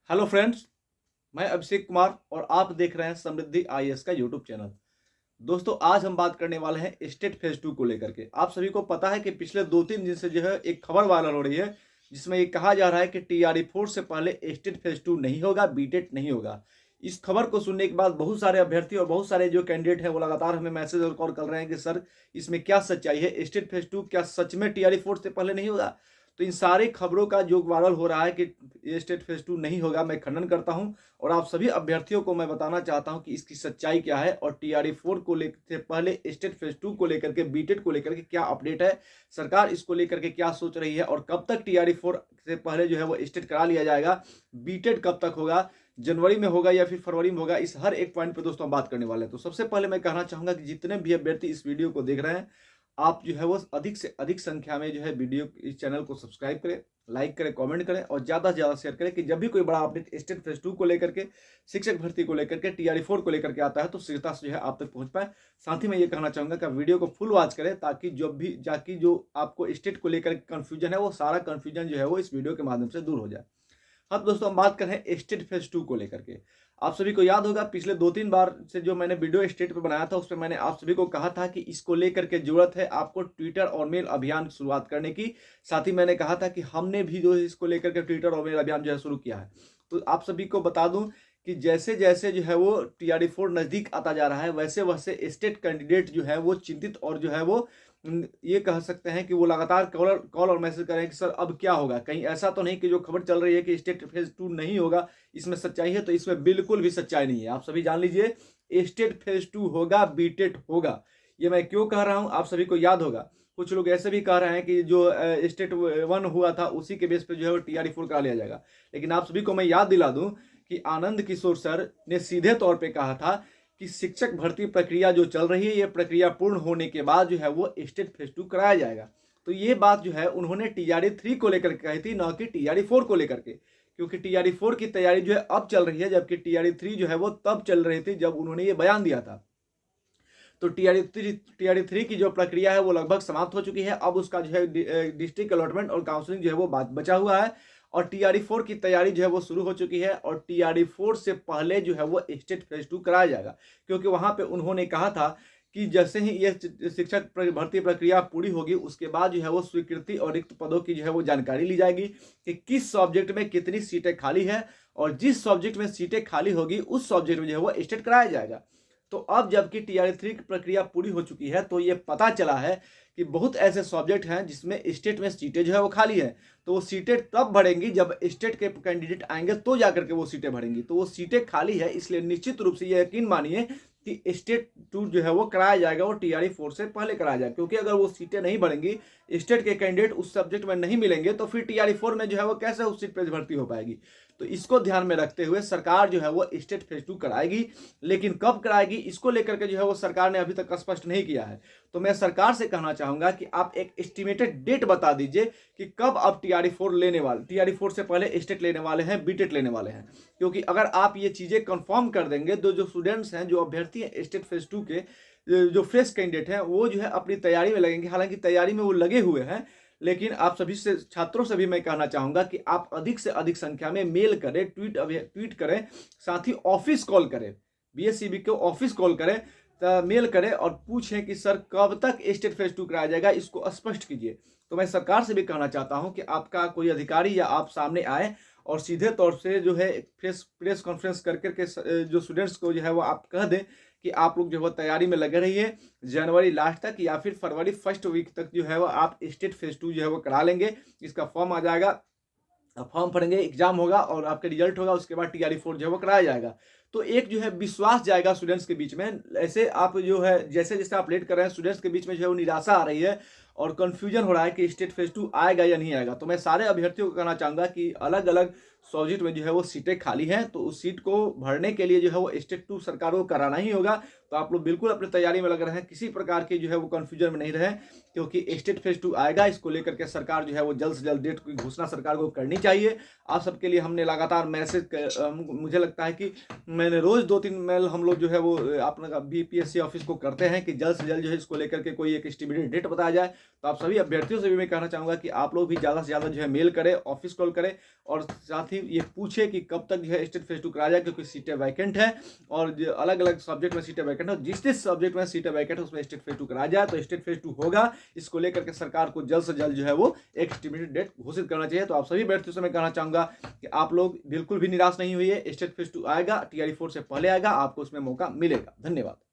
Hello friends, मैं अभिषेक कुमार और आप देख रहे हैं समृद्धि आईएएस का यूट्यूब चैनल। दोस्तों, आज हम बात करने वाले हैं स्टेट फेज 2 को लेकर के। आप सभी को पता है कि पिछले 2-3 दिन से जो है एक खबर वायरल हो रही है, जिसमें ये कहा जा रहा है कि टीआरई 4 से पहले स्टेट फेज 2 नहीं होगा, बीटेट नहीं होगा। इस खबर को सुनने के बाद बहुत सारे अभ्यर्थी और बहुत सारे जो कैंडिडेट हैं वो लगातार हमें मैसेज और कॉल कर रहे हैं कि सर, इसमें क्या सच्चाई है? स्टेट फेज 2 क्या सच में टीआरई 4 से पहले नहीं होगा? तो इन सारी खबरों का जो वायरल हो रहा है कि ये स्टेट फेज 2 नहीं होगा, मैं खंडन करता हूं। और आप सभी अभ्यर्थियों को मैं बताना चाहता हूं कि इसकी सच्चाई क्या है और टीआरई 4 को लेकर से पहले स्टेट फेज 2 को लेकर के, बीटेट को लेकर के क्या अपडेट है, सरकार इसको लेकर के क्या सोच रही है और कब तक टीआरई 4 से पहले जो है वो स्टेट करा लिया जाएगा, बीटेट कब तक होगा, जनवरी में होगा या फिर फरवरी में होगा, इस हर एक पॉइंट पे दोस्तों हम बात करने वाले हैं। तो सबसे पहले मैं कहना चाहूंगा कि जितने भी अभ्यर्थी इस वीडियो को देख रहे हैं, आप जो है वो अधिक से अधिक संख्या में जो है वीडियो इस चैनल को सब्सक्राइब करें, लाइक करें, कमेंट करें और ज़्यादा से ज़्यादा शेयर करें कि जब भी कोई बड़ा अपडेट स्टेट फेज 2 को लेकर के, शिक्षक भर्ती को लेकर के, टीआरई 4 को लेकर के आता है तो शीघ्रता से जो है आप तक पहुंच पाए। साथ ही मैं ये कहना चाहूंगा कि वीडियो को फुल वॉच करें ताकि जो आपको स्टेट को लेकर कंफ्यूजन है वो सारा कंफ्यूजन जो है वो इस वीडियो के माध्यम से दूर हो जाए। हाँ, तो दोस्तों हम बात कर रहे हैं स्टेट फेज 2 को लेकर के। आप सभी को याद होगा पिछले 2-3 बार से जो मैंने वीडियो स्टेट पे बनाया था उसमें मैंने आप सभी को कहा था कि इसको लेकर के जरूरत है आपको ट्विटर और मेल अभियान की शुरुआत करने की। साथ ही मैंने कहा था कि हमने भी जो है इसको लेकर के ट्विटर और मेल अभियान जो है शुरू किया है। तो आप सभी को बता दूं कि जैसे जैसे जो है वो टीआरई 4 नजदीक आता जा रहा है, वैसे वैसे स्टेट कैंडिडेट जो है वो चिंतित और जो है वो ये कह सकते हैं कि वो लगातार कॉल और मैसेज कर रहे हैं कि सर अब क्या होगा, कहीं ऐसा तो नहीं कि जो खबर चल रही है कि स्टेट फेज 2 नहीं होगा, इसमें सच्चाई है? तो इसमें बिल्कुल भी सच्चाई नहीं है। आप सभी जान लीजिए, स्टेट फेज 2 होगा, बीटेट होगा। ये मैं क्यों कह रहा हूं, आप सभी को याद होगा। कुछ लोग ऐसे भी कह रहे हैं कि जो स्टेट 1 हुआ था उसी के बेस पे जो है वो टीआरई 4 करा लिया जाएगा। लेकिन आप सभी को मैं याद दिला दूं कि आनंद किशोर सर ने सीधे तौर पर कहा था कि शिक्षक भर्ती प्रक्रिया जो चल रही है, ये प्रक्रिया पूर्ण होने के बाद जो है वो स्टेट फेज 2 कराया जाएगा। तो ये बात जो है उन्होंने टीआरई 3 को लेकर कही थी, न कि टीआरई 4 को लेकर के, क्योंकि टीआरई 4 की तैयारी जो है अब चल रही है, जबकि टीआरई 3 जो है वो तब चल रही थी जब उन्होंने ये बयान दिया था। तो टीआरई 3 की जो प्रक्रिया है वो लगभग समाप्त हो चुकी है। अब उसका जो है डिस्ट्रिक्ट अलॉटमेंट और काउंसलिंग जो है वो बात बचा हुआ है और टीआरई 4 की तैयारी जो है वो शुरू हो चुकी है। और टीआरई 4 से पहले जो है वो स्टेट फेज 2 कराया जाएगा, क्योंकि वहां पे उन्होंने कहा था कि जैसे ही ये शिक्षक भर्ती प्रक्रिया पूरी होगी उसके बाद जो है वो स्वीकृति और रिक्त पदों की जो है वो जानकारी ली जाएगी कि किस सब्जेक्ट में कितनी सीटें खाली है, और जिस सब्जेक्ट में सीटें खाली होगी उस सब्जेक्ट में जो है वो स्टेट कराया जाएगा। तो अब जबकि टीआरई 3 की प्रक्रिया पूरी हो चुकी है तो ये पता चला है कि बहुत ऐसे सब्जेक्ट हैं जिसमें स्टेट में सीटें जो है वो खाली है। तो वो सीटें तब भरेंगी जब स्टेट के कैंडिडेट आएंगे तो जाकर के वो सीटें भरेंगी। तो वो सीटें खाली है, इसलिए निश्चित रूप से ये यकीन मानिए कि स्टेट 2 जो है वो कराया जाएगा, वो टीआरई 4 से पहले कराया जाएगा। क्योंकि अगर वो सीटें नहीं भरेंगी, स्टेट के कैंडिडेट उस सब्जेक्ट में नहीं मिलेंगे, तो फिर टीआरई 4 में जो है वो कैसे उस सीट पर भर्ती हो पाएगी। तो इसको ध्यान में रखते हुए सरकार जो है वो स्टेट फेज 2 कराएगी, लेकिन कब कराएगी इसको लेकर के जो है वो सरकार ने अभी तक स्पष्ट नहीं किया है। तो मैं सरकार से कहना चाहूंगा कि आप एक एस्टिमेटेड डेट बता दीजिए कि कब आप टीआरई 4 लेने वाले, टीआरई 4 से पहले स्टेट लेने वाले हैं, बीटेट लेने वाले हैं। क्योंकि अगर आप ये चीजें कंफर्म कर देंगे तो जो स्टूडेंट्स हैं, जो अभ्यर्थी हैं स्टेट फेज 2 के, जो फ्रेश कैंडिडेट हैं, वो जो है अपनी तैयारी में लगेंगे। हालांकि तैयारी में वो लगे हुए हैं, लेकिन आप सभी से, छात्रों से भी मैं कहना चाहूंगा कि आप अधिक से अधिक संख्या में मेल करें, ट्वीट करें, साथ ही ऑफिस कॉल करें, बीएससीबी को ऑफिस कॉल करें, मेल करें और पूछें कि सर कब तक स्टेट फेज 2 कराया जाएगा, इसको स्पष्ट कीजिए। तो मैं सरकार से भी कहना चाहता हूं कि आपका कोई अधिकारी या आप सामने आए और सीधे तौर से जो है प्रेस कॉन्फ्रेंस कर करके जो स्टूडेंट्स को जो है वो आप कह दें कि आप लोग जो है तैयारी में लगे रहिए, जनवरी लास्ट तक या फिर फरवरी फर्स्ट वीक तक जो है वो आप स्टेट फेज 2 जो है वो करा लेंगे। इसका फॉर्म आ जाएगा, फॉर्म भरेंगे, एग्जाम होगा और आपका रिजल्ट होगा, उसके बाद टीआरई 4 जो है वो कराया जाएगा। तो एक जो है विश्वास जाएगा स्टूडेंट्स के बीच में। ऐसे आप जो है जैसे जैसे आप लेट कर रहे हैं, स्टूडेंट्स के बीच में जो है वो निराशा आ रही है और कंफ्यूजन हो रहा है कि स्टेट फेज 2 आएगा या नहीं आएगा। तो मैं सारे अभ्यर्थियों को कहना चाहूंगा कि अलग अलग सब्जेक्ट में जो है वो सीटें खाली हैं, तो उस सीट को भरने के लिए जो है वो स्टेट 2 सरकार को कराना ही होगा। तो आप लोग बिल्कुल अपनी तैयारी में लग रहे हैं, किसी प्रकार की जो है वो कंफ्यूजन में नहीं रहे, क्योंकि स्टेट फेज 2 आएगा। इसको लेकर के सरकार जो है वो जल्द से जल्द डेट की घोषणा सरकार को करनी चाहिए। आप सबके लिए हमने लगातार मैसेज, मुझे लगता है कि मैंने रोज 2-3 मेल हम लोग जो है वो अपना बीपीएससी ऑफिस को करते हैं कि जल्द से जल्द जो है इसको लेकर के कोई एक एस्टिमेटेड डेट बताया जाए। तो आप सभी अभ्यर्थियों से भी मैं कहना चाहूँगा कि आप लोग भी ज़्यादा से ज़्यादा जो है मेल करें, ऑफिस कॉल करें और साथ ही ये पूछे कि कब तक जो है स्टेट फेज 2 कराया जाए, क्योंकि सीटें वैकेंट है और अलग अलग सब्जेक्ट में सीटें वैकेंट है। जिस जिस सब्जेक्ट में सीटें वैकेंट है उसमें स्टेट फेज 2 कराया जाए। तो स्टेट फेज 2 होगा, इसको लेकर के सरकार को जल्द से जल्द जो है वो एक एस्टिमेटेड डेट घोषित करना चाहिए। तो आप सभी अभ्यर्थियों से मैं कहना चाहूँगा कि आप लोग बिल्कुल भी निराश नहीं हुई है। स्टेट फेज 2 आएगा, टीआरई 4 से पहले आएगा, आपको उसमें मौका मिलेगा। धन्यवाद।